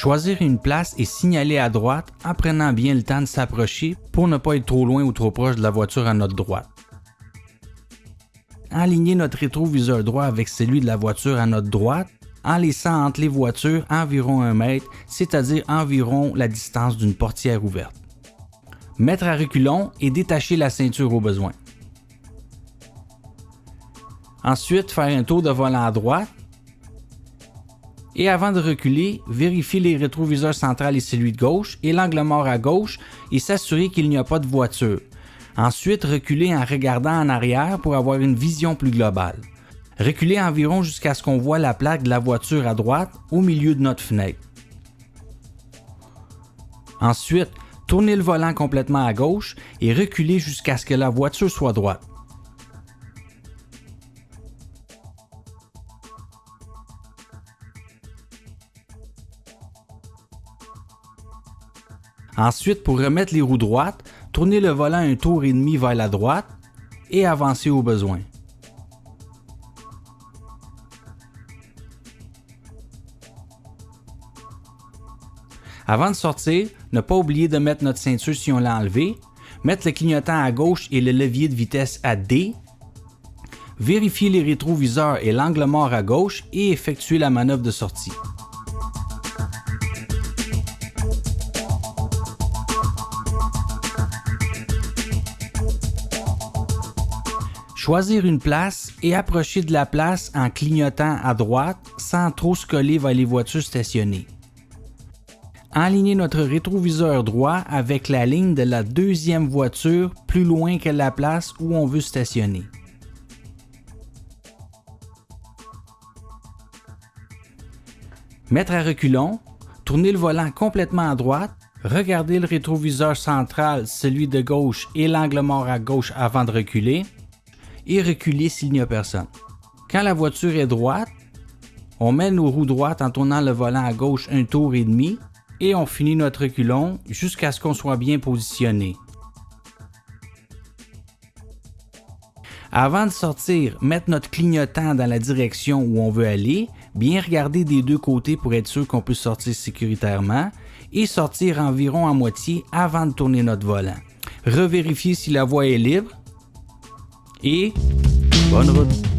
Choisir une place et signaler à droite en prenant bien le temps de s'approcher pour ne pas être trop loin ou trop proche de la voiture à notre droite. Aligner notre rétroviseur droit avec celui de la voiture à notre droite en laissant entre les voitures environ 1 mètre, c'est-à-dire environ la distance d'une portière ouverte. Mettre à reculons et détacher la ceinture au besoin. Ensuite, faire un tour de volant à droite. Et avant de reculer, vérifier les rétroviseurs central et celui de gauche et l'angle mort à gauche et s'assurer qu'il n'y a pas de voiture. Ensuite, reculer en regardant en arrière pour avoir une vision plus globale. Reculer environ jusqu'à ce qu'on voit la plaque de la voiture à droite au milieu de notre fenêtre. Ensuite, tourner le volant complètement à gauche et reculer jusqu'à ce que la voiture soit droite. Ensuite, pour remettre les roues droites, tournez le volant un tour et demi vers la droite et avancez au besoin. Avant de sortir, ne pas oublier de mettre notre ceinture si on l'a enlevé, mettre le clignotant à gauche et le levier de vitesse à D, vérifier les rétroviseurs et l'angle mort à gauche et effectuer la manœuvre de sortie. Choisir une place et approcher de la place en clignotant à droite sans trop se coller vers les voitures stationnées. Aligner notre rétroviseur droit avec la ligne de la deuxième voiture plus loin que la place où on veut stationner. Mettre à reculons, tourner le volant complètement à droite, regarder le rétroviseur central, celui de gauche et l'angle mort à gauche avant de reculer, et reculer s'il n'y a personne. Quand la voiture est droite, on met nos roues droites en tournant le volant à gauche un tour et demi et on finit notre reculon jusqu'à ce qu'on soit bien positionné. Avant de sortir, mettre notre clignotant dans la direction où on veut aller, bien regarder des deux côtés pour être sûr qu'on peut sortir sécuritairement et sortir environ à moitié avant de tourner notre volant. Revérifier si la voie est libre et bonne route!